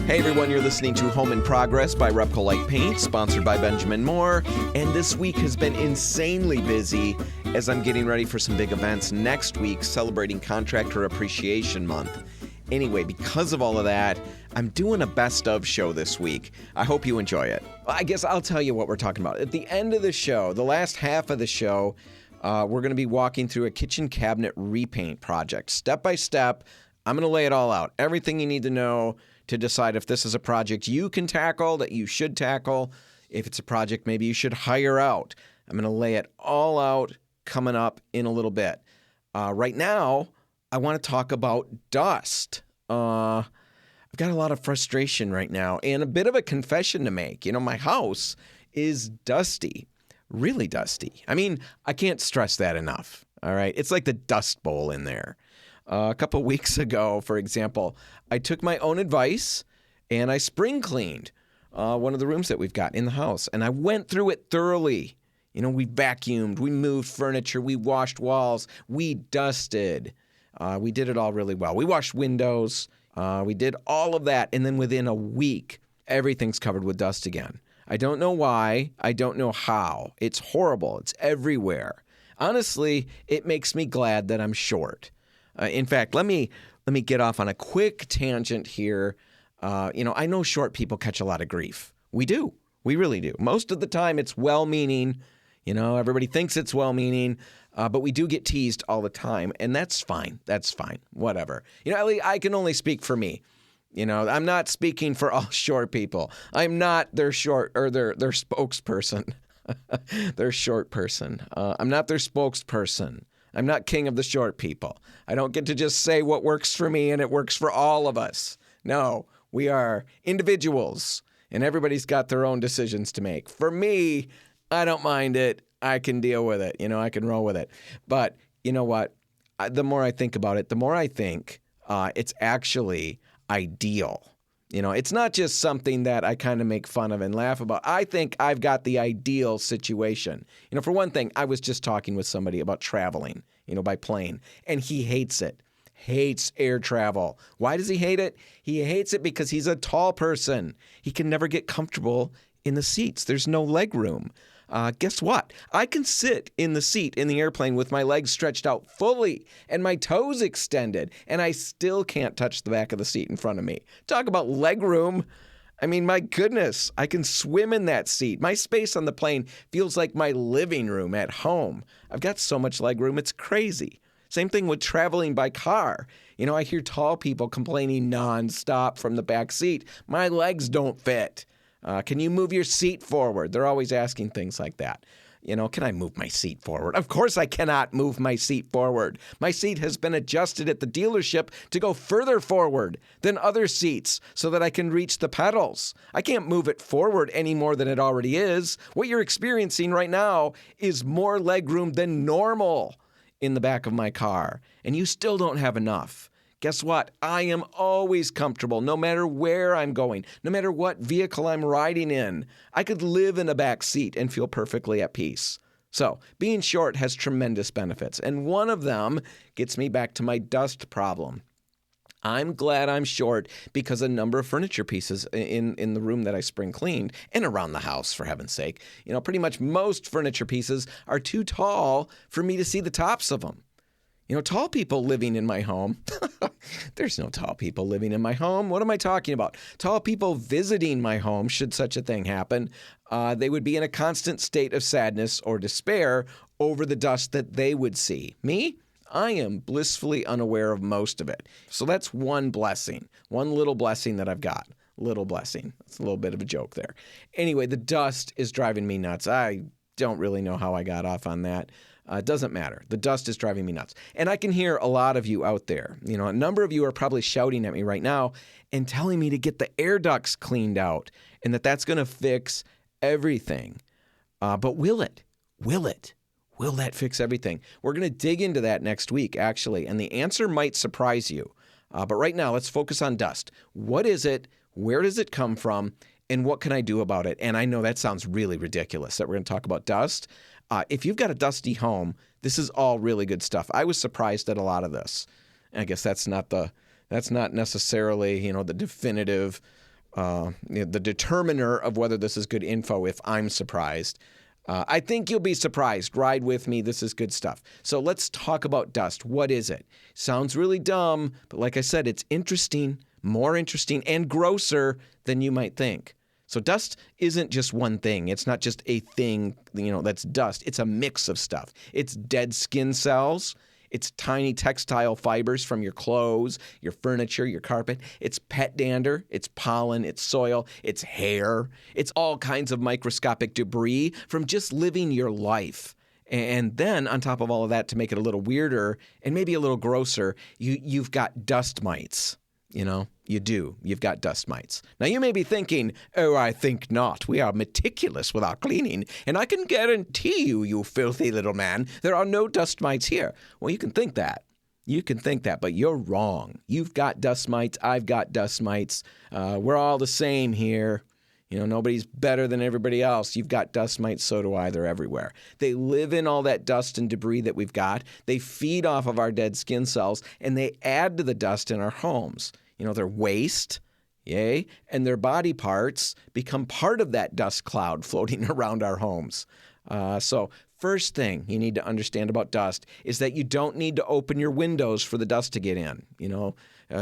Hey everyone, you're listening to Home in Progress by RepcoLite Paint, sponsored by Benjamin Moore. And this week has been insanely busy as I'm getting ready for some big events next week celebrating Contractor Appreciation Month. Anyway, because of all of that, I'm doing a best of show this week. I hope you enjoy it. I guess I'll tell you what we're talking about. At the end of the show, the last half of the show, we're going to be walking through a kitchen cabinet repaint project. Step by step, I'm going to lay it all out. Everything you need to know to decide if this is a project you can tackle, that you should tackle. If it's a project maybe you should hire out. I'm going to lay it all out coming up in a little bit. Right now, I want to talk about dust. I've got a lot of frustration right now and a bit of a confession to make. You know, my house is dusty, really dusty. I mean, I can't stress that enough, all right? It's like the Dust Bowl in there. A couple weeks ago, for example, I took my own advice and I spring cleaned one of the rooms that we've got in the house. And I went through it thoroughly. You know, we vacuumed, we moved furniture, we washed walls, we dusted. We did it all really well. We washed windows. We did all of that. And then within a week, everything's covered with dust again. I don't know why. I don't know how. It's horrible. It's everywhere. Honestly, it makes me glad that I'm short. In fact, let me get off on a quick tangent here. I know short people catch a lot of grief. We do. We really do. Most of the time, it's well-meaning. You know, everybody thinks it's well-meaning, but we do get teased all the time, and that's fine. That's fine. Whatever. You know, I can only speak for me. You know, I'm not speaking for all short people. I'm not their spokesperson. Their short person. I'm not their spokesperson. I'm not king of the short people. I don't get to just say what works for me and it works for all of us. No, we are individuals and everybody's got their own decisions to make. For me, I don't mind it. I can deal with it. You know, I can roll with it. But you know what? The more I think about it, the more I think it's actually ideal. You know, it's not just something that I kind of make fun of and laugh about. I think I've got the ideal situation. You know, for one thing, I was just talking with somebody about traveling, you know, by plane, and he hates it. Hates air travel. Why does he hate it? He hates it because he's a tall person. He can never get comfortable in the seats. There's no leg room. Guess what? I can sit in the seat in the airplane with my legs stretched out fully and my toes extended, and I still can't touch the back of the seat in front of me. Talk about leg room. I mean, my goodness, I can swim in that seat. My space on the plane feels like my living room at home. I've got so much leg room, it's crazy. Same thing with traveling by car. You know, I hear tall people complaining nonstop from the back seat. My legs don't fit. Can you move your seat forward? They're always asking things like that. You know, can I move my seat forward? Of course I cannot move my seat forward. My seat has been adjusted at the dealership to go further forward than other seats so that I can reach the pedals. I can't move it forward any more than it already is. What you're experiencing right now is more leg room than normal in the back of my car, and you still don't have enough. Guess what? I am always comfortable no matter where I'm going, no matter what vehicle I'm riding in. I could live in a back seat and feel perfectly at peace. So being short has tremendous benefits, and one of them gets me back to my dust problem. I'm glad I'm short because a number of furniture pieces in the room that I spring cleaned and around the house, for heaven's sake, you know, pretty much most furniture pieces are too tall for me to see the tops of them. You know, tall people living in my home. There's no tall people living in my home. What am I talking about? Tall people visiting my home, should such a thing happen, they would be in a constant state of sadness or despair over the dust that they would see. Me? I am blissfully unaware of most of it. So that's one blessing, one little blessing that I've got. Little blessing. That's a little bit of a joke there. Anyway, the dust is driving me nuts. I don't really know how I got off on that. It doesn't matter. The dust is driving me nuts. And I can hear a lot of you out there. You know, a number of you are probably shouting at me right now and telling me to get the air ducts cleaned out and that's going to fix everything. But will it? Will it? Will that fix everything? We're going to dig into that next week, actually, and the answer might surprise you. But right now, let's focus on dust. What is it? Where does it come from? And what can I do about it? And I know that sounds really ridiculous that we're going to talk about dust. If you've got a dusty home, this is all really good stuff. I was surprised at a lot of this. And I guess that's not necessarily, the definitive the determiner of whether this is good info if I'm surprised. I think you'll be surprised. Ride with me. This is good stuff. So let's talk about dust. What is it? Sounds really dumb, but like I said, it's interesting, more interesting, and grosser than you might think. So dust isn't just one thing. It's not just a thing, that's dust. It's a mix of stuff. It's dead skin cells. It's tiny textile fibers from your clothes, your furniture, your carpet. It's pet dander. It's pollen. It's soil. It's hair. It's all kinds of microscopic debris from just living your life. And then on top of all of that, to make it a little weirder and maybe a little grosser, you've got dust mites. You do. You've got dust mites. Now, you may be thinking, oh, I think not. We are meticulous with our cleaning, and I can guarantee you, you filthy little man, there are no dust mites here. Well, you can think that. You can think that, but you're wrong. You've got dust mites. I've got dust mites. We're all the same here. Nobody's better than everybody else. You've got dust mites, so do I. They're everywhere. They live in all that dust and debris that we've got. They feed off of our dead skin cells, and they add to the dust in our homes. Their waste, yay, and their body parts become part of that dust cloud floating around our homes. So first thing you need to understand about dust is that you don't need to open your windows for the dust to get in.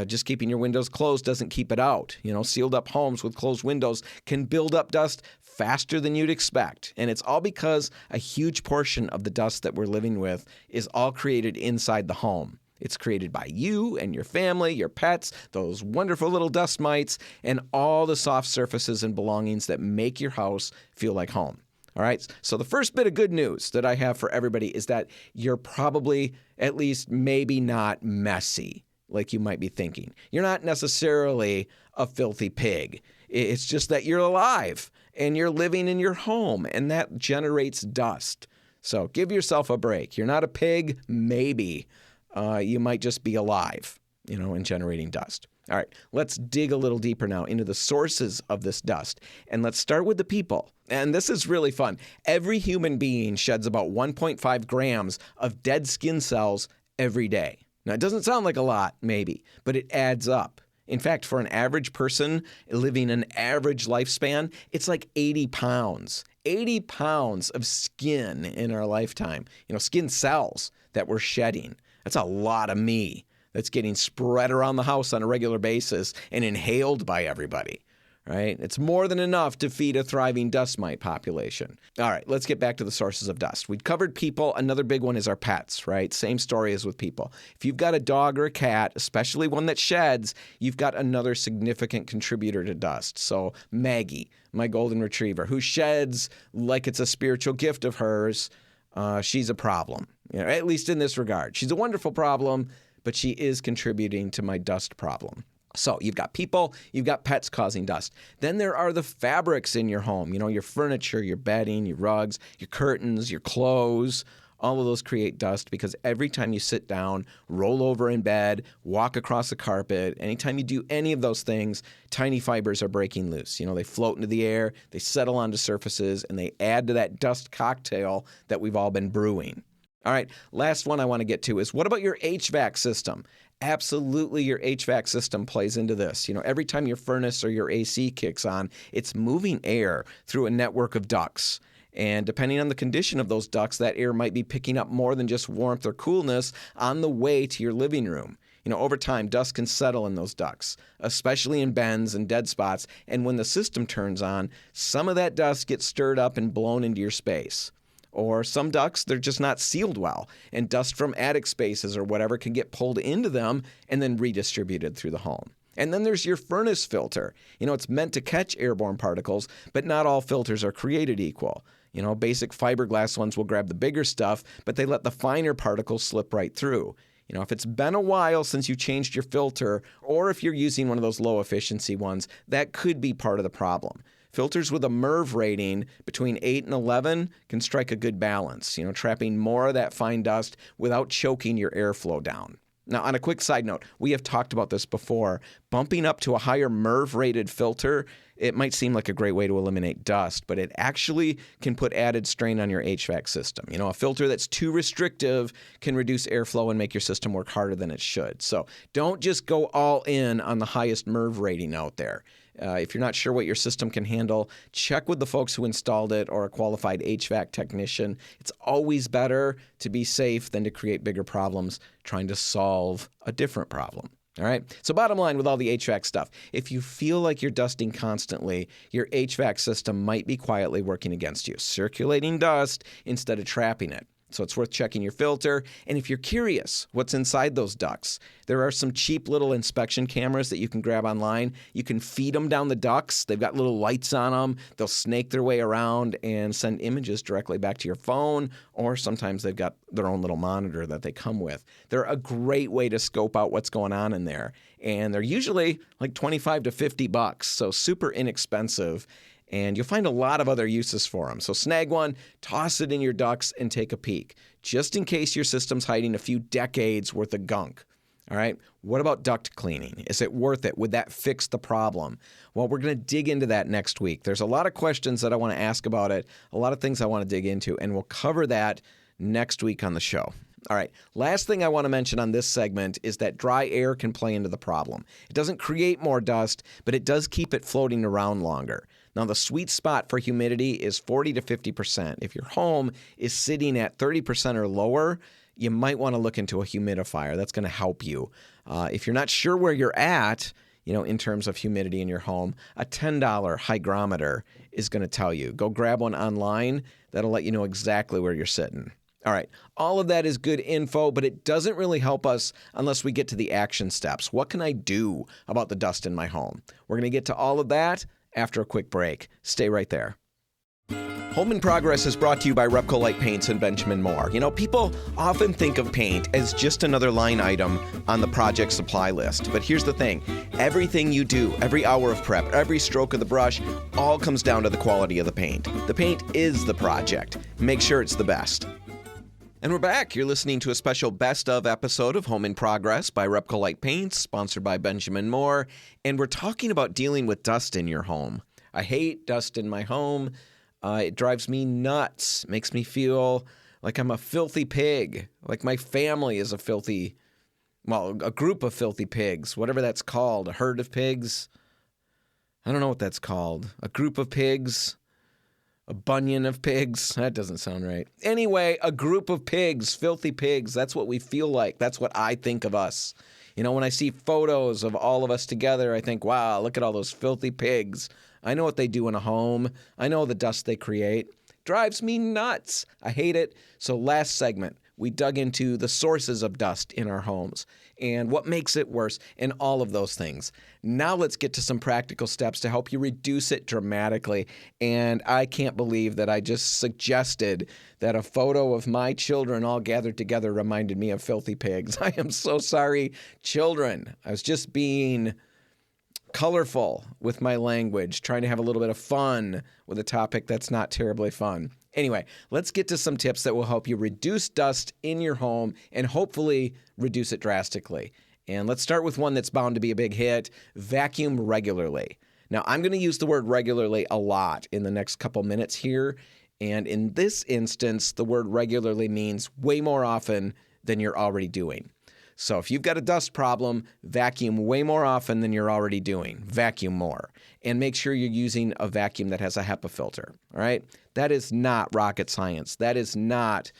Just keeping your windows closed doesn't keep it out. Sealed up homes with closed windows can build up dust faster than you'd expect. And it's all because a huge portion of the dust that we're living with is all created inside the home. It's created by you and your family, your pets, those wonderful little dust mites, and all the soft surfaces and belongings that make your house feel like home. All right, so the first bit of good news that I have for everybody is that you're probably, at least maybe not messy, like you might be thinking. You're not necessarily a filthy pig. It's just that you're alive, and you're living in your home, and that generates dust. So give yourself a break. You're not a pig, maybe. You might just be alive, and generating dust. All right, let's dig a little deeper now into the sources of this dust. And let's start with the people. And this is really fun. Every human being sheds about 1.5 grams of dead skin cells every day. Now, it doesn't sound like a lot, maybe, but it adds up. In fact, for an average person living an average lifespan, it's like 80 pounds. 80 pounds of skin in our lifetime. Skin cells that we're shedding. That's a lot of me that's getting spread around the house on a regular basis and inhaled by everybody, right? It's more than enough to feed a thriving dust mite population. All right, let's get back to the sources of dust. We've covered people. Another big one is our pets, right? Same story as with people. If you've got a dog or a cat, especially one that sheds, you've got another significant contributor to dust. So Maggie, my golden retriever, who sheds like it's a spiritual gift of hers, she's a problem, at least in this regard. She's a wonderful problem, but she is contributing to my dust problem. So you've got people, you've got pets causing dust. Then there are the fabrics in your home, your furniture, your bedding, your rugs, your curtains, your clothes. All of those create dust because every time you sit down, roll over in bed, walk across the carpet, anytime you do any of those things, tiny fibers are breaking loose. They float into the air, they settle onto surfaces, and they add to that dust cocktail that we've all been brewing. All right, last one I want to get to is, what about your HVAC system? Absolutely, your HVAC system plays into this. Every time your furnace or your AC kicks on, it's moving air through a network of ducts. And depending on the condition of those ducts, that air might be picking up more than just warmth or coolness on the way to your living room. Over time, dust can settle in those ducts, especially in bends and dead spots. And when the system turns on, some of that dust gets stirred up and blown into your space. Or some ducts, they're just not sealed well, and dust from attic spaces or whatever can get pulled into them and then redistributed through the home. And then there's your furnace filter. It's meant to catch airborne particles, but not all filters are created equal. Basic fiberglass ones will grab the bigger stuff, but they let the finer particles slip right through. If it's been a while since you changed your filter, or if you're using one of those low efficiency ones, that could be part of the problem. Filters with a MERV rating between 8 and 11 can strike a good balance, trapping more of that fine dust without choking your airflow down. Now, on a quick side note, we have talked about this before. Bumping up to a higher MERV-rated filter it might seem like a great way to eliminate dust, but it actually can put added strain on your HVAC system. A filter that's too restrictive can reduce airflow and make your system work harder than it should. So don't just go all in on the highest MERV rating out there. If you're not sure what your system can handle, check with the folks who installed it or a qualified HVAC technician. It's always better to be safe than to create bigger problems trying to solve a different problem. All right. So bottom line with all the HVAC stuff, if you feel like you're dusting constantly, your HVAC system might be quietly working against you, circulating dust instead of trapping it. So it's worth checking your filter. And if you're curious what's inside those ducts, there are some cheap little inspection cameras that you can grab online. You can feed them down the ducts. They've got little lights on them. They'll snake their way around and send images directly back to your phone, or sometimes they've got their own little monitor that they come with. They're a great way to scope out what's going on in there. And they're usually like $25 to $50, so super inexpensive. And you'll find a lot of other uses for them. So snag one, toss it in your ducts, and take a peek, just in case your system's hiding a few decades worth of gunk. All right, what about duct cleaning? Is it worth it? Would that fix the problem? Well, we're going to dig into that next week. There's a lot of questions that I want to ask about it, a lot of things I want to dig into, and we'll cover that next week on the show. All right, last thing I want to mention on this segment is that dry air can play into the problem. It doesn't create more dust, but it does keep it floating around longer. Now, the sweet spot for humidity is 40 to 50%. If your home is sitting at 30% or lower, you might want to look into a humidifier. That's going to help you. If you're not sure where you're at, in terms of humidity in your home, a $10 hygrometer is going to tell you. Go grab one online. That'll let you know exactly where you're sitting. All right, all of that is good info, but it doesn't really help us unless we get to the action steps. What can I do about the dust in my home? We're going to get to all of that after a quick break. Stay right there. Home in Progress is brought to you by RepcoLite Paints and Benjamin Moore. People often think of paint as just another line item on the project supply list. But here's the thing. Everything you do, every hour of prep, every stroke of the brush, all comes down to the quality of the paint. The paint is the project. Make sure it's the best. And we're back. You're listening to a special Best Of episode of Home in Progress by RepcoLite Paints, sponsored by Benjamin Moore. And we're talking about dealing with dust in your home. I hate dust in my home. It drives me nuts. Makes me feel like I'm a filthy pig. Like my family is a group of filthy pigs. Whatever that's called. A herd of pigs. I don't know what that's called. A group of pigs. A bunyan of pigs? That doesn't sound right. Anyway, a group of pigs, filthy pigs, that's what we feel like. That's what I think of us. When I see photos of all of us together, I think, wow, look at all those filthy pigs. I know what they do in a home. I know the dust they create. Drives me nuts. I hate it. So last segment, we dug into the sources of dust in our homes and what makes it worse and all of those things. Now let's get to some practical steps to help you reduce it dramatically. And I can't believe that I just suggested that a photo of my children all gathered together reminded me of filthy pigs. I am so sorry, children. I was just being colorful with my language, trying to have a little bit of fun with a topic that's not terribly fun. Anyway, let's get to some tips that will help you reduce dust in your home and hopefully reduce it drastically. And let's start with one that's bound to be a big hit: vacuum regularly. Now, I'm going to use the word regularly a lot in the next couple minutes here. And in this instance, the word regularly means way more often than you're already doing. So if you've got a dust problem, vacuum way more often than you're already doing. Vacuum more. And make sure you're using a vacuum that has a HEPA filter. All right? That is not rocket science. That is not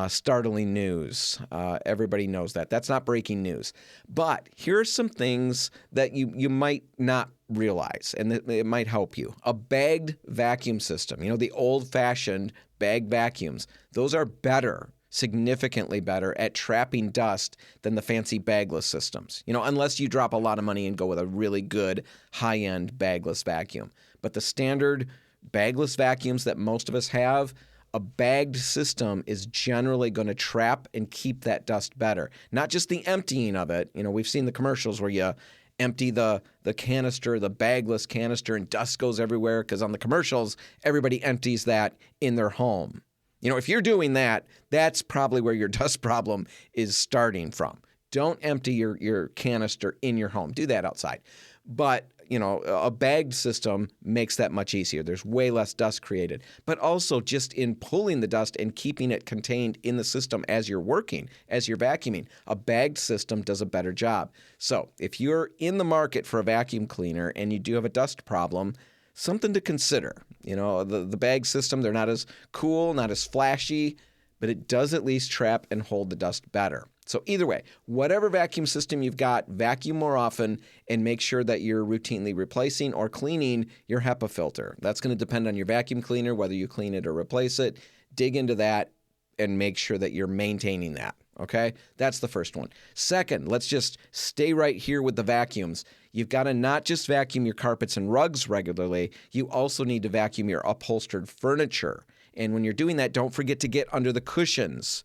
startling news. Everybody knows that. That's not breaking news. But here are some things that you might not realize, and it might help you. A bagged vacuum system, the old-fashioned bag vacuums, those are better, significantly better at trapping dust than the fancy bagless systems. Unless you drop a lot of money and go with a really good high-end bagless vacuum. But the standard bagless vacuums that most of us have, a bagged system is generally going to trap and keep that dust better. Not just the emptying of it. We've seen the commercials where you empty the canister, the bagless canister, and dust goes everywhere because on the commercials, everybody empties that in their home. If you're doing that, that's probably where your dust problem is starting from. Don't empty your canister in your home. Do that outside. But, a bagged system makes that much easier. There's way less dust created. But also just in pulling the dust and keeping it contained in the system as you're working, as you're vacuuming, a bagged system does a better job. So if you're in the market for a vacuum cleaner and you do have a dust problem, something to consider. The bag system, they're not as cool, not as flashy, but it does at least trap and hold the dust better. So either way, whatever vacuum system you've got, vacuum more often and make sure that you're routinely replacing or cleaning your HEPA filter. That's going to depend on your vacuum cleaner, whether you clean it or replace it. Dig into that and make sure that you're maintaining that. Okay? That's the first one. Second, let's just stay right here with the vacuums. You've got to not just vacuum your carpets and rugs regularly, you also need to vacuum your upholstered furniture. And when you're doing that, don't forget to get under the cushions.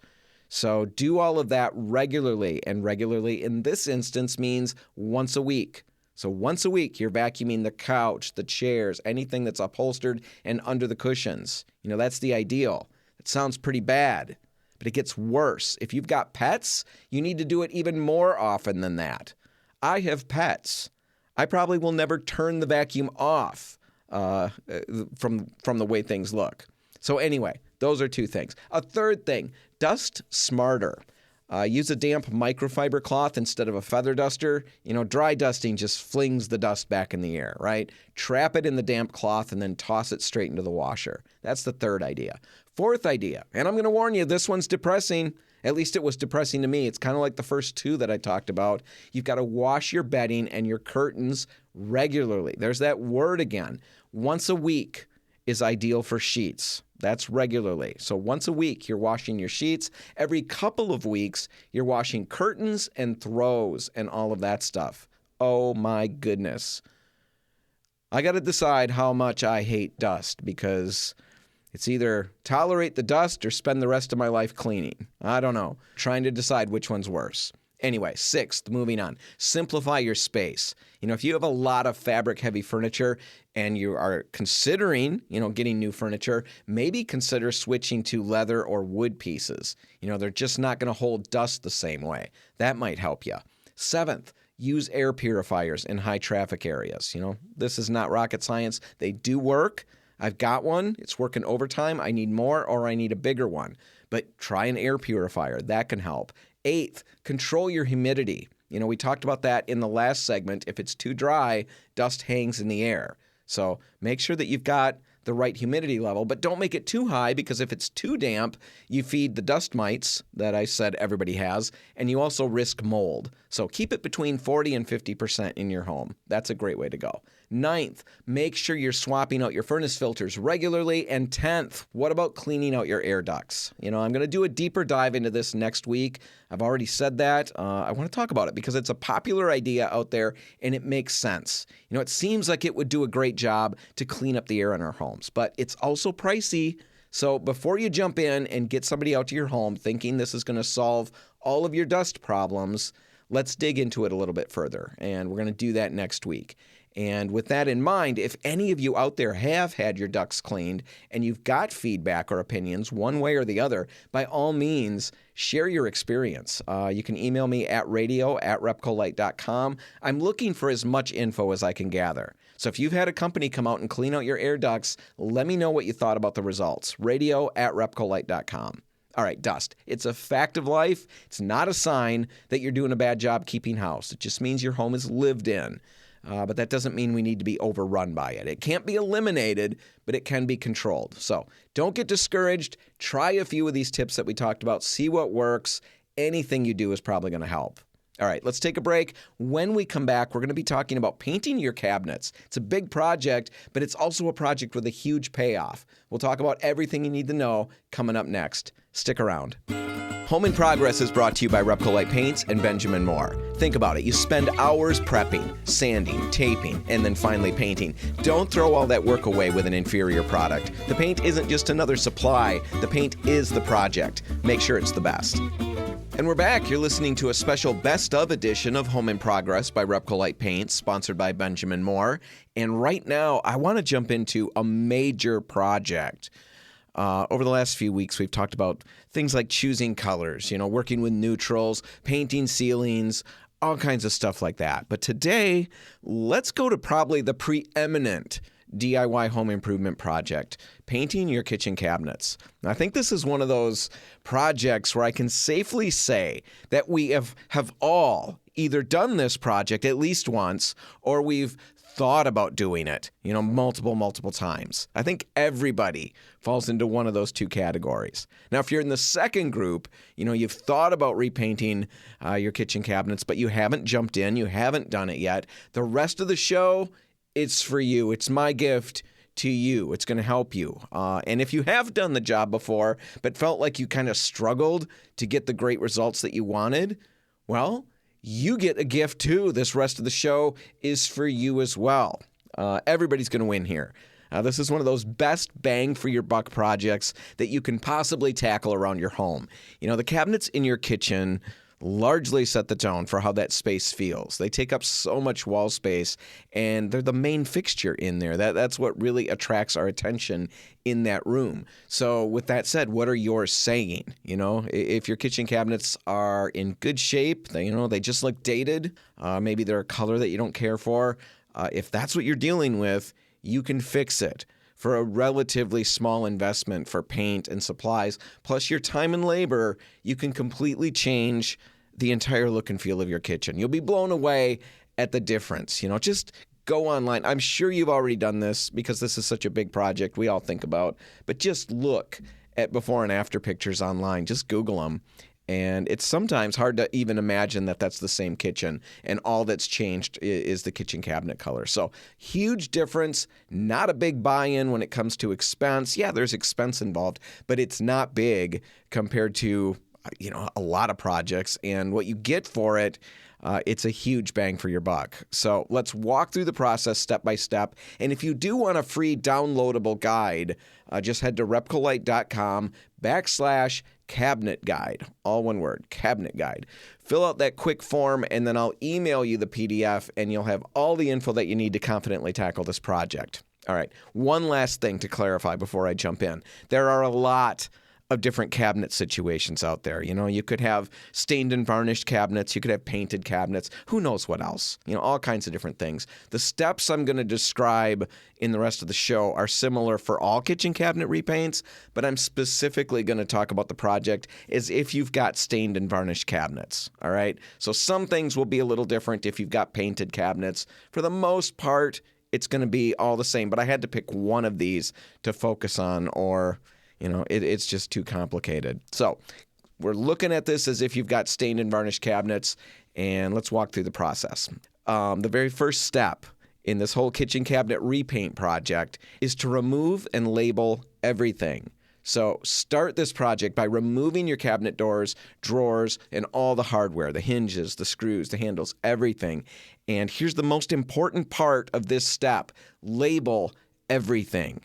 So do all of that regularly, and regularly in this instance means once a week. So once a week, you're vacuuming the couch, the chairs, anything that's upholstered and under the cushions. That's the ideal. It sounds pretty bad, but it gets worse. If you've got pets, you need to do it even more often than that. I have pets. I probably will never turn the vacuum off from the way things look. So anyway, those are two things. A third thing, dust smarter. Use a damp microfiber cloth instead of a feather duster. Dry dusting just flings the dust back in the air, right? Trap it in the damp cloth and then toss it straight into the washer. That's the third idea. Fourth idea, and I'm going to warn you, this one's depressing. At least it was depressing to me. It's kind of like the first two that I talked about. You've got to wash your bedding and your curtains regularly. There's that word again. Once a week is ideal for sheets. That's regularly. So once a week, you're washing your sheets. Every couple of weeks, you're washing curtains and throws and all of that stuff. Oh my goodness. I got to decide how much I hate dust because it's either tolerate the dust or spend the rest of my life cleaning. I don't know. Trying to decide which one's worse. Anyway, sixth, moving on. Simplify your space. If you have a lot of fabric-heavy furniture and you are considering, getting new furniture, maybe consider switching to leather or wood pieces. They're just not going to hold dust the same way. That might help you. Seventh, use air purifiers in high-traffic areas. This is not rocket science. They do work. I've got one. It's working overtime. I need more or I need a bigger one. But try an air purifier. That can help. Eighth, control your humidity. We talked about that in the last segment. If it's too dry, dust hangs in the air. So make sure that you've got the right humidity level, but don't make it too high because if it's too damp, you feed the dust mites that I said everybody has, and you also risk mold. So keep it between 40 and 50% in your home. That's a great way to go. Ninth, make sure you're swapping out your furnace filters regularly. And 10th, what about cleaning out your air ducts? I'm going to do a deeper dive into this next week. I've already said that. I want to talk about it because it's a popular idea out there and it makes sense. It seems like it would do a great job to clean up the air in our homes, but it's also pricey. So before you jump in and get somebody out to your home thinking this is going to solve all of your dust problems, let's dig into it a little bit further. And we're going to do that next week. And with that in mind, if any of you out there have had your ducts cleaned and you've got feedback or opinions one way or the other, by all means, share your experience. You can email me at radio@repcolite.com. I'm looking for as much info as I can gather. So if you've had a company come out and clean out your air ducts, let me know what you thought about the results. radio@repcolite.com. All right, dust. It's a fact of life. It's not a sign that you're doing a bad job keeping house. It just means your home is lived in. But that doesn't mean we need to be overrun by it. It can't be eliminated, but it can be controlled. So don't get discouraged. Try a few of these tips that we talked about. See what works. Anything you do is probably going to help. All right, let's take a break. When we come back, we're going to be talking about painting your cabinets. It's a big project, but it's also a project with a huge payoff. We'll talk about everything you need to know coming up next. Stick around. Home in Progress is brought to you by RepcoLite Paints and Benjamin Moore. Think about it. You spend hours prepping, sanding, taping, and then finally painting. Don't throw all that work away with an inferior product. The paint isn't just another supply. The paint is the project. Make sure it's the best. And we're back. You're listening to a special Best Of edition of Home in Progress by RepcoLite Paints, sponsored by Benjamin Moore. And right now, I want to jump into a major project. Over the last few weeks, we've talked about things like choosing colors, working with neutrals, painting ceilings, all kinds of stuff like that. But today, let's go to probably the preeminent DIY home improvement project, painting your kitchen cabinets. I think this is one of those projects where I can safely say that we have all either done this project at least once, or we've thought about doing it, multiple times. I think everybody falls into one of those two categories. Now, if you're in the second group, you've thought about repainting your kitchen cabinets, but you haven't jumped in, you haven't done it yet. The rest of the show, it's for you. It's my gift to you. It's going to help you. And if you have done the job before, but felt like you kind of struggled to get the great results that you wanted, well, you get a gift too. This rest of the show is for you as well. Everybody's going to win here. This is one of those best bang for your buck projects that you can possibly tackle around your home. The cabinets in your kitchen largely set the tone for how that space feels. They take up so much wall space, and they're the main fixture in there. That's what really attracts our attention in that room. So with that said, what are yours saying? If your kitchen cabinets are in good shape, they just look dated, maybe they're a color that you don't care for, if that's what you're dealing with, you can fix it for a relatively small investment for paint and supplies, plus your time and labor. You can completely change the entire look and feel of your kitchen. You'll be blown away at the difference. Just go online. I'm sure you've already done this because this is such a big project we all think about, but just look at before and after pictures online. Just Google them. And it's sometimes hard to even imagine that that's the same kitchen, and all that's changed is the kitchen cabinet color. So huge difference, not a big buy-in when it comes to expense. Yeah, there's expense involved, but it's not big compared to, a lot of projects. And what you get for it, it's a huge bang for your buck. So let's walk through the process step by step. And if you do want a free downloadable guide, just head to RepcoLite.com/cabinet guide. All one word, cabinet guide. Fill out that quick form, and then I'll email you the PDF, and you'll have all the info that you need to confidently tackle this project. All right, one last thing to clarify before I jump in. There are a lot of different cabinet situations out there. You could have stained and varnished cabinets. You could have painted cabinets. Who knows what else? All kinds of different things. The steps I'm going to describe in the rest of the show are similar for all kitchen cabinet repaints, but I'm specifically going to talk about the project as if you've got stained and varnished cabinets. All right? So some things will be a little different if you've got painted cabinets. For the most part, it's going to be all the same, but I had to pick one of these to focus on, or it's just too complicated. So we're looking at this as if you've got stained and varnished cabinets, and let's walk through the process. The very first step in this whole kitchen cabinet repaint project is to remove and label everything. So start this project by removing your cabinet doors, drawers, and all the hardware, the hinges, the screws, the handles, everything. And here's the most important part of this step: label everything.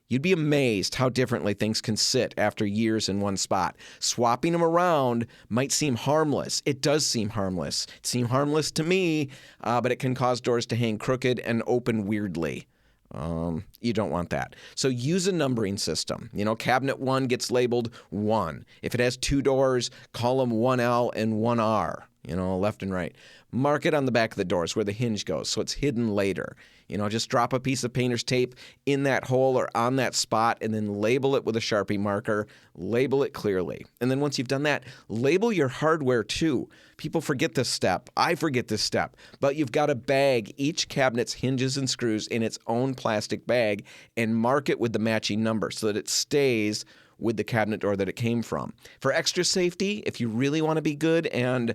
You'd be amazed how differently things can sit after years in one spot. Swapping them around might seem harmless. It does seem harmless. It seemed harmless to me, but it can cause doors to hang crooked and open weirdly. You don't want that. So use a numbering system. Cabinet 1 gets labeled 1. If it has 2 doors, call them 1L and 1R, left and right. Mark it on the back of the doors where the hinge goes so it's hidden later. Just drop a piece of painter's tape in that hole or on that spot, and then label it with a Sharpie marker. Label it clearly. And then once you've done that, label your hardware too. People forget this step. I forget this step. But you've got to bag each cabinet's hinges and screws in its own plastic bag and mark it with the matching number so that it stays with the cabinet door that it came from. For extra safety, if you really want to be good and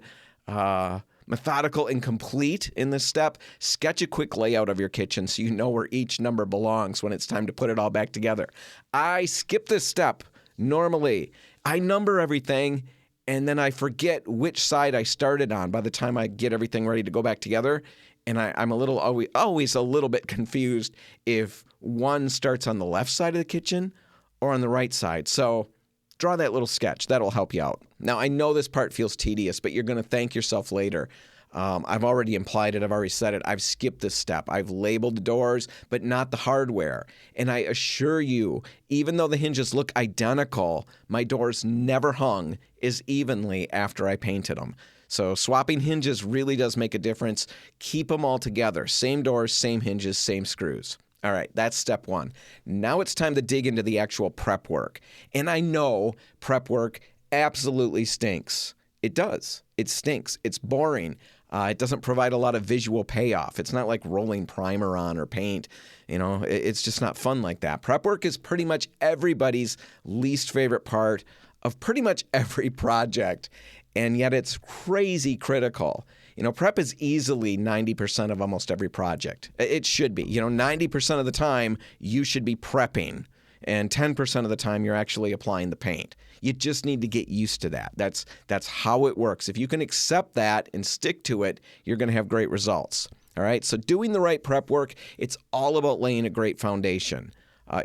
methodical and complete in this step, sketch a quick layout of your kitchen so you know where each number belongs when it's time to put it all back together. I skip this step normally. I number everything, and then I forget which side I started on by the time I get everything ready to go back together. And I'm always a little bit confused if one starts on the left side of the kitchen or on the right side. So draw that little sketch. That'll help you out. Now, I know this part feels tedious, but you're going to thank yourself later. I've already implied it. I've already said it. I've skipped this step. I've labeled the doors, but not the hardware. And I assure you, even though the hinges look identical, my doors never hung as evenly after I painted them. So swapping hinges really does make a difference. Keep them all together. Same doors, same hinges, same screws. All right, that's step one. Now it's time to dig into the actual prep work. And I know prep work absolutely stinks. It does. It stinks. It's boring. It doesn't provide a lot of visual payoff. It's not like rolling primer on or paint. It's just not fun like that. Prep work is pretty much everybody's least favorite part of pretty much every project, and yet it's crazy critical. Prep is easily 90% of almost every project. It should be. 90% of the time you should be prepping, and 10% of the time you're actually applying the paint. You just need to get used to that. That's how it works. If you can accept that and stick to it, you're going to have great results. All right, so doing the right prep work, it's all about laying a great foundation.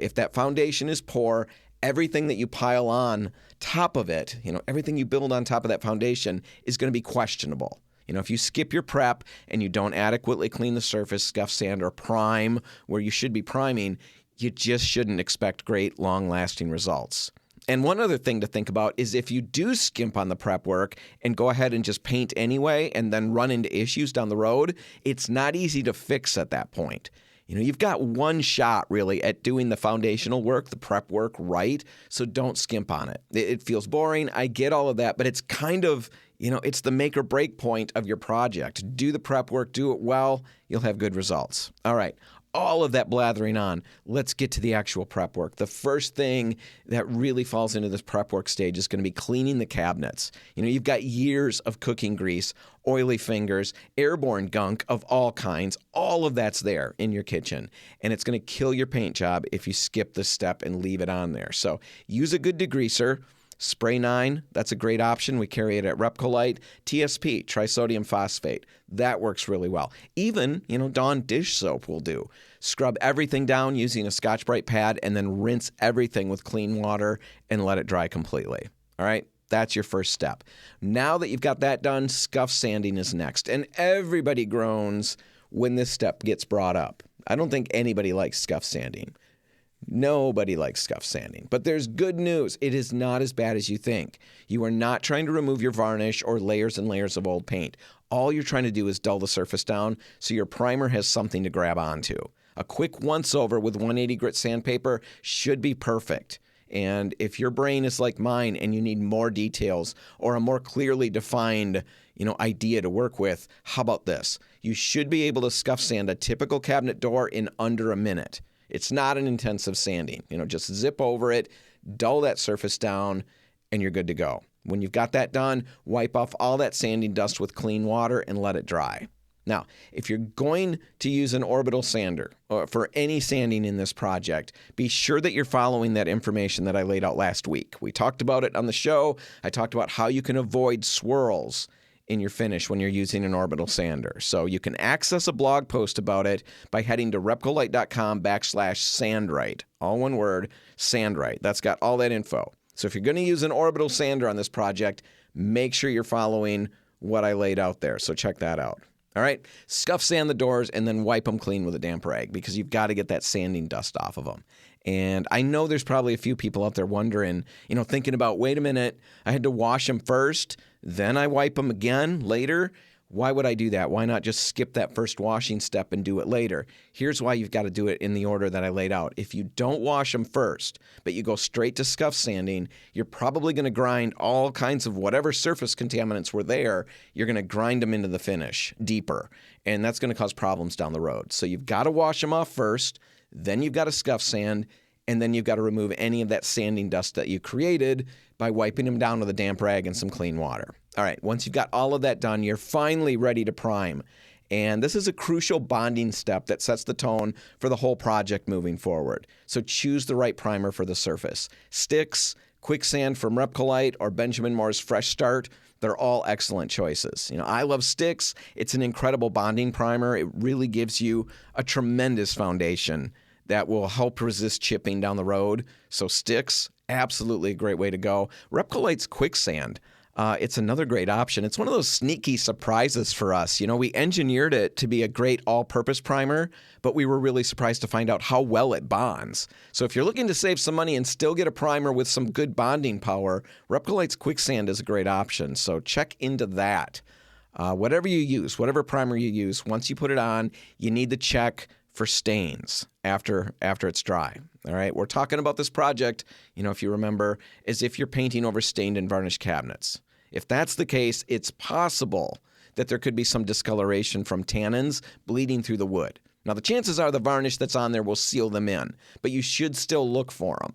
If that foundation is poor, everything that you pile on top of it, everything you build on top of that foundation is going to be questionable. If you skip your prep and you don't adequately clean the surface, scuff, sand, or prime where you should be priming, you just shouldn't expect great, long-lasting results. And one other thing to think about is if you do skimp on the prep work and go ahead and just paint anyway and then run into issues down the road, it's not easy to fix at that point. You've got one shot really at doing the foundational work, the prep work right, so don't skimp on it. It feels boring. I get all of that, but it's kind of, it's the make or break point of your project. Do the prep work, do it well, you'll have good results. All right. All of that blathering on, let's get to the actual prep work. The first thing that really falls into this prep work stage is going to be cleaning the cabinets. You've got years of cooking grease, oily fingers, airborne gunk of all kinds. All of that's there in your kitchen, and it's going to kill your paint job if you skip this step and leave it on there. So use a good degreaser. Spray 9, that's a great option. We carry it at RepcoLite. TSP, trisodium phosphate, that works really well. Even, Dawn dish soap will do. Scrub everything down using a Scotch-Brite pad and then rinse everything with clean water and let it dry completely. All right? That's your first step. Now that you've got that done, scuff sanding is next. And everybody groans when this step gets brought up. I don't think anybody likes scuff sanding. Nobody likes scuff sanding. But there's good news. It is not as bad as you think. You are not trying to remove your varnish or layers and layers of old paint. All you're trying to do is dull the surface down so your primer has something to grab onto. A quick once-over with 180 grit sandpaper should be perfect. And if your brain is like mine and you need more details or a more clearly defined, idea to work with, how about this? You should be able to scuff sand a typical cabinet door in under a minute. It's not an intensive sanding. Just zip over it, dull that surface down, and you're good to go. When you've got that done, wipe off all that sanding dust with clean water and let it dry. Now, if you're going to use an orbital sander for any sanding in this project, be sure that you're following that information that I laid out last week. We talked about it on the show. I talked about how you can avoid swirls in your finish when you're using an orbital sander. So you can access a blog post about it by heading to repcolite.com/sandrite. All one word, sandrite. That's got all that info. So if you're going to use an orbital sander on this project, make sure you're following what I laid out there. So check that out. All right, scuff sand the doors and then wipe them clean with a damp rag because you've got to get that sanding dust off of them. And I know there's probably a few people out there wondering, thinking about, wait a minute, I had to wash them first, then I wipe them again later. Why would I do that? Why not just skip that first washing step and do it later? Here's why you've got to do it in the order that I laid out. If you don't wash them first, but you go straight to scuff sanding, you're probably going to grind all kinds of whatever surface contaminants were there. You're going to grind them into the finish deeper, and that's going to cause problems down the road. So you've got to wash them off first, then you've got to scuff sand, and then you've got to remove any of that sanding dust that you created by wiping them down with a damp rag and some clean water. All right, once you've got all of that done, you're finally ready to prime. And this is a crucial bonding step that sets the tone for the whole project moving forward. So choose the right primer for the surface. Sticks, Quicksand from RepcoLite, or Benjamin Moore's Fresh Start, they're all excellent choices. I love Sticks. It's an incredible bonding primer. It really gives you a tremendous foundation that will help resist chipping down the road. So Sticks, absolutely a great way to go. RepcoLite's Quicksand, it's another great option. It's one of those sneaky surprises for us. We engineered it to be a great all-purpose primer, but we were really surprised to find out how well it bonds. So if you're looking to save some money and still get a primer with some good bonding power, RepcoLite's Quicksand is a great option. So check into that. Whatever you use, whatever primer you use, once you put it on, you need to check for stains after it's dry. All right, we're talking about this project, if you remember, as if you're painting over stained and varnished cabinets. If that's the case, it's possible that there could be some discoloration from tannins bleeding through the wood. Now, the chances are the varnish that's on there will seal them in, but you should still look for them.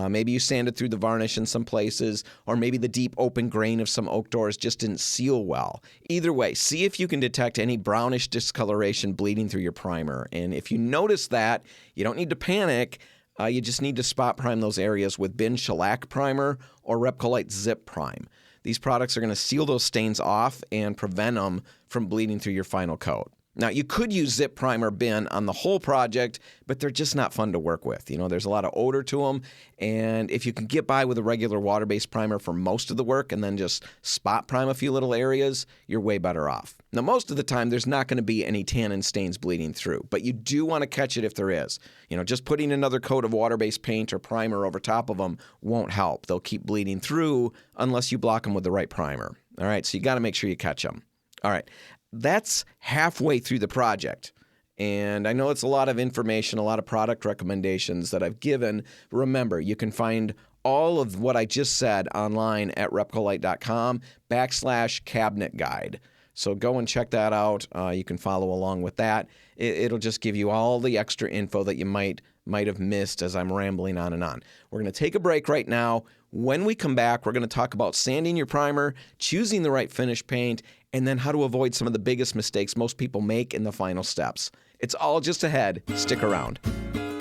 Maybe you sanded through the varnish in some places, or maybe the deep open grain of some oak doors just didn't seal well. Either way, see if you can detect any brownish discoloration bleeding through your primer. And if you notice that, you don't need to panic. You just need to spot prime those areas with Bin Shellac Primer or RepcoLite Zip Prime. These products are going to seal those stains off and prevent them from bleeding through your final coat. Now, you could use Zip Prime or Bin on the whole project, but they're just not fun to work with. There's a lot of odor to them, and if you can get by with a regular water-based primer for most of the work and then just spot prime a few little areas, you're way better off. Now, most of the time, there's not going to be any tannin stains bleeding through, but you do want to catch it if there is. Just putting another coat of water-based paint or primer over top of them won't help. They'll keep bleeding through unless you block them with the right primer. All right, so you got to make sure you catch them. All right. That's halfway through the project. And I know it's a lot of information, a lot of product recommendations that I've given. Remember, you can find all of what I just said online at RepcoLite.com/cabinet guide. So go and check that out. You can follow along with that. It'll just give you all the extra info that you might have missed as I'm rambling on and on. We're going to take a break right now. When we come back, we're going to talk about sanding your primer, choosing the right finish paint, and then how to avoid some of the biggest mistakes most people make in the final steps. It's all just ahead. Stick around.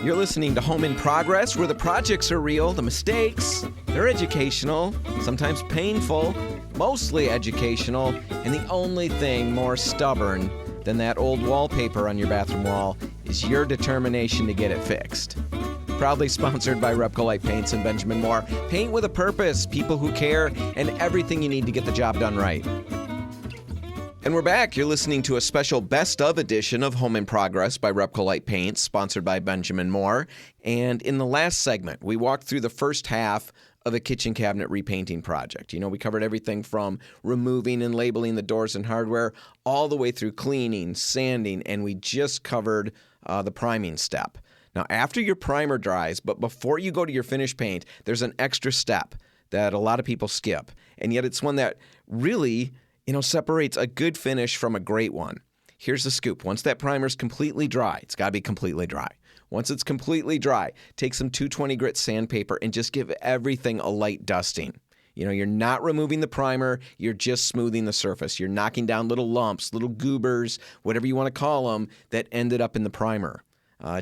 You're listening to Home in Progress, where the projects are real, the mistakes, they're educational, sometimes painful, mostly educational, and the only thing more stubborn than that old wallpaper on your bathroom wall is your determination to get it fixed. Proudly sponsored by RepcoLite Paints and Benjamin Moore. Paint with a purpose, people who care, and everything you need to get the job done right. And we're back. You're listening to a special Best Of edition of Home in Progress by RepcoLite Paints, sponsored by Benjamin Moore. And in the last segment, we walked through the first half of a kitchen cabinet repainting project. We covered everything from removing and labeling the doors and hardware all the way through cleaning, sanding, and we just covered the priming step. Now, after your primer dries, but before you go to your finish paint, there's an extra step that a lot of people skip. And yet it's one that really, separates a good finish from a great one. Here's the scoop. Once that primer's completely dry, it's got to be completely dry. Once it's completely dry, take some 220 grit sandpaper and just give everything a light dusting. You're not removing the primer, you're just smoothing the surface. You're knocking down little lumps, little goobers, whatever you want to call them, that ended up in the primer.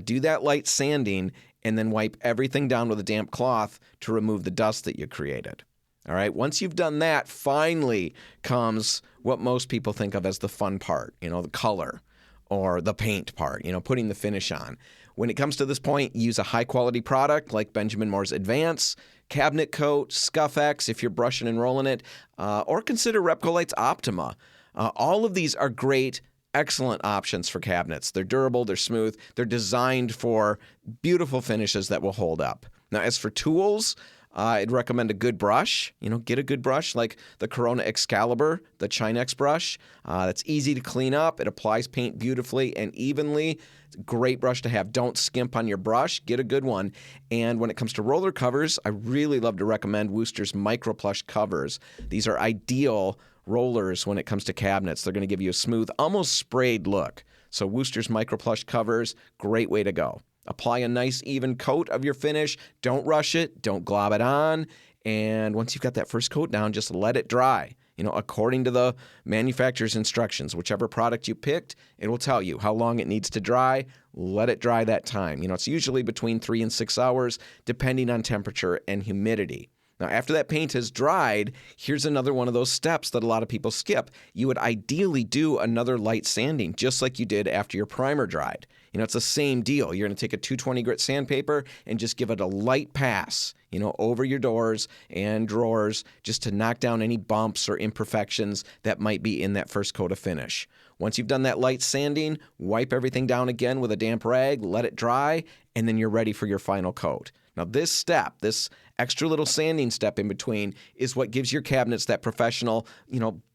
Do that light sanding and then wipe everything down with a damp cloth to remove the dust that you created. All right, once you've done that, finally comes what most people think of as the fun part, the color or the paint part, putting the finish on. When it comes to this point, use a high-quality product like Benjamin Moore's Advance, Cabinet Coat, Scuff X if you're brushing and rolling it, or consider RepcoLite's Optima. All of these are great, excellent options for cabinets. They're durable, they're smooth, they're designed for beautiful finishes that will hold up. Now, as for tools, I'd recommend a good brush. Get a good brush like the Corona Excalibur, the Chinex brush. That's easy to clean up. It applies paint beautifully and evenly. It's a great brush to have. Don't skimp on your brush. Get a good one. And when it comes to roller covers, I really love to recommend Wooster's Micro Plush covers. These are ideal rollers when it comes to cabinets. They're going to give you a smooth, almost sprayed look. So Wooster's Micro Plush covers, great way to go. Apply a nice even coat of your finish. Don't rush it. Don't glob it on. And once you've got that first coat down, just let it dry. According to the manufacturer's instructions, whichever product you picked, it will tell you how long it needs to dry. Let it dry that time. It's usually between 3 and 6 hours, depending on temperature and humidity. Now, after that paint has dried, here's another one of those steps that a lot of people skip. You would ideally do another light sanding, just like you did after your primer dried. It's the same deal. You're going to take a 220 grit sandpaper and just give it a light pass, over your doors and drawers, just to knock down any bumps or imperfections that might be in that first coat of finish. Once you've done that light sanding, wipe everything down again with a damp rag, let it dry, and then you're ready for your final coat. Now, this step, this extra little sanding step in between, is what gives your cabinets that professional,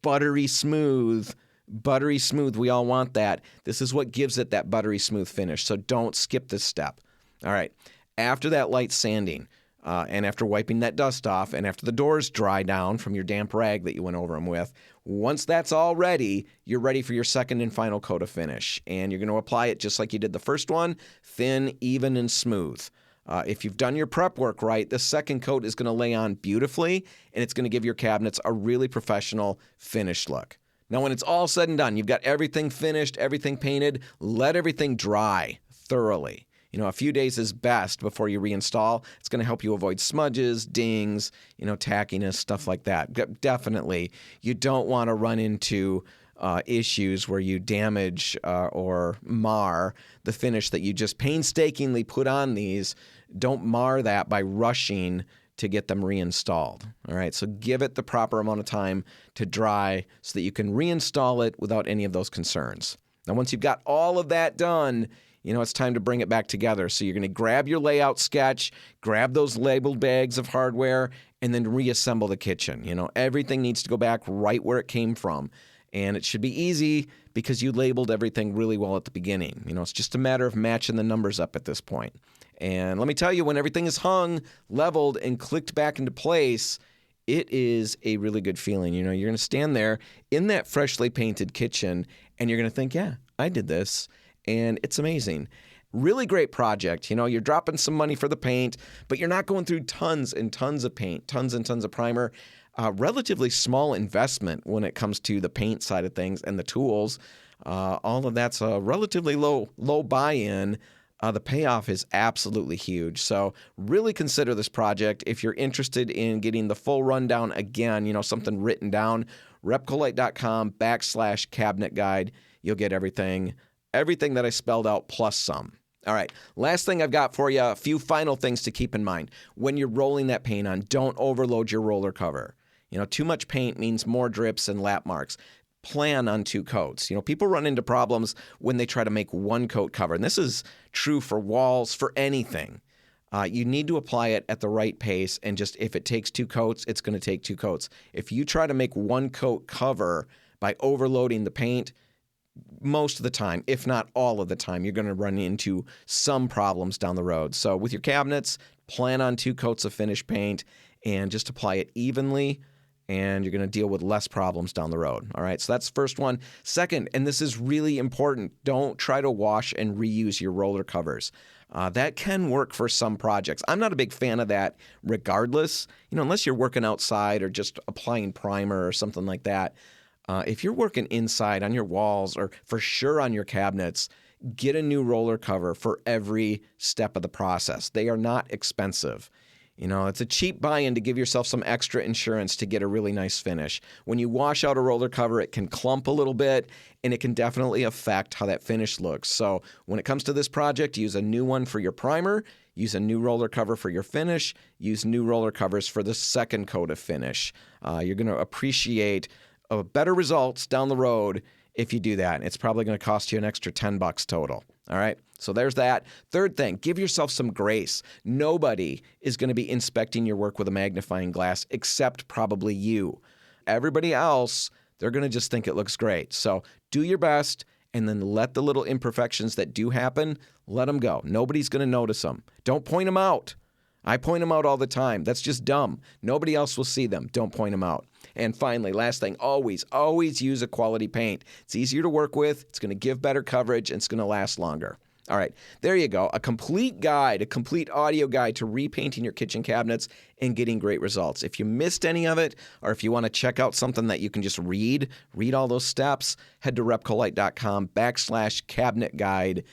buttery smooth Buttery smooth, we all want that. This is what gives it that buttery smooth finish, so don't skip this step. All right, after that light sanding, and after wiping that dust off, and after the doors dry down from your damp rag that you went over them with, once that's all ready, you're ready for your second and final coat of finish. And you're going to apply it just like you did the first one, thin, even, and smooth. If you've done your prep work right, the second coat is going to lay on beautifully, and it's going to give your cabinets a really professional finished look. Now, when it's all said and done, you've got everything finished, everything painted, let everything dry thoroughly. A few days is best before you reinstall. It's going to help you avoid smudges, dings, tackiness, stuff like that. Definitely, you don't want to run into issues where you damage or mar the finish that you just painstakingly put on these. Don't mar that by rushing to get them reinstalled. All right, so give it the proper amount of time to dry so that you can reinstall it without any of those concerns. Now, once you've got all of that done, it's time to bring it back together. So you're going to grab your layout sketch, grab those labeled bags of hardware, and then reassemble the kitchen. Everything needs to go back right where it came from. And it should be easy because you labeled everything really well at the beginning. It's just a matter of matching the numbers up at this point. And let me tell you, when everything is hung, leveled, and clicked back into place, it is a really good feeling. You're going to stand there in that freshly painted kitchen, and you're going to think, yeah, I did this. And it's amazing. Really great project. You're dropping some money for the paint, but you're not going through tons and tons of paint, tons and tons of primer. Relatively small investment when it comes to the paint side of things and the tools. All of that's a relatively low buy-in. The payoff is absolutely huge. So really consider this project. If you're interested in getting the full rundown again, something written down, RepcoLite.com/cabinet guide. You'll get everything that I spelled out plus some. All right, last thing I've got for you, a few final things to keep in mind. When you're rolling that paint on, don't overload your roller cover. Too much paint means more drips and lap marks. Plan on 2 coats. People run into problems when they try to make 1 coat cover, and this is true for walls, for anything. You need to apply it at the right pace, and just if it takes 2 coats, it's going to take 2 coats. If you try to make 1 coat cover by overloading the paint, most of the time, if not all of the time, you're going to run into some problems down the road. So with your cabinets, plan on 2 coats of finished paint and just apply it evenly, and you're going to deal with less problems down the road. All right, so that's the first one. Second, and this is really important, don't try to wash and reuse your roller covers. That can work for some projects. I'm not a big fan of that regardless, unless you're working outside or just applying primer or something like that. If you're working inside on your walls or for sure on your cabinets, get a new roller cover for every step of the process. They are not expensive. It's a cheap buy-in to give yourself some extra insurance to get a really nice finish. When you wash out a roller cover, it can clump a little bit, and it can definitely affect how that finish looks. So when it comes to this project, use a new one for your primer, use a new roller cover for your finish, use new roller covers for the second coat of finish. You're going to appreciate better results down the road if you do that. It's probably going to cost you an extra $10 total. All right, so there's that. Third thing, give yourself some grace. Nobody is going to be inspecting your work with a magnifying glass except probably you. Everybody else, they're going to just think it looks great. So do your best and then let the little imperfections that do happen, let them go. Nobody's going to notice them. Don't point them out. I point them out all the time. That's just dumb. Nobody else will see them. Don't point them out. And finally, last thing, always use a quality paint. It's easier to work with, it's going to give better coverage, and it's going to last longer. All right, there you go. A complete guide, a complete audio guide to repainting your kitchen cabinets and getting great results. If you missed any of it, or if you want to check out something that you can just read all those steps, head to RepcoLite.com/cabinet guide.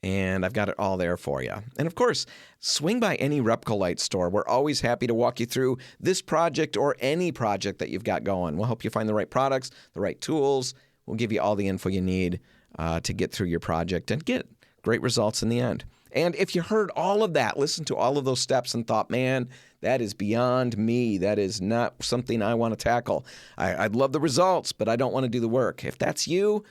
And I've got it all there for you. And of course, swing by any RepcoLite store. We're always happy to walk you through this project or any project that you've got going. We'll help you find the right products, the right tools. We'll give you all the info you need to get through your project and get great results in the end. And if you heard all of that, listened to all of those steps and thought, man, that is beyond me. That is not something I want to tackle. I'd love the results, but I don't want to do the work. If that's you,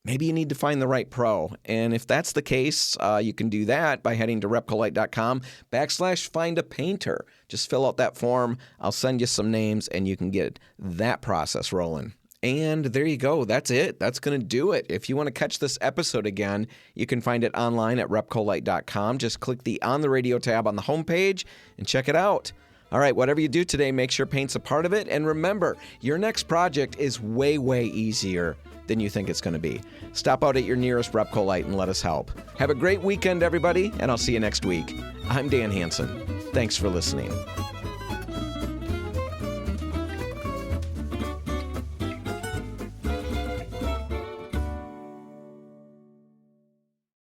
maybe you need to find the right pro. And if that's the case, you can do that by heading to RepcoLite.com/find-a-painter. Just fill out that form. I'll send you some names, and you can get that process rolling. And there you go. That's it. That's going to do it. If you want to catch this episode again, you can find it online at RepcoLite.com. Just click the On the Radio tab on the homepage and check it out. All right, whatever you do today, make sure paint's a part of it. And remember, your next project is way, way easier than you think it's going to be. Stop out at your nearest RepcoLite and let us help. Have a great weekend, everybody, and I'll see you next week. I'm Dan Hansen. Thanks for listening.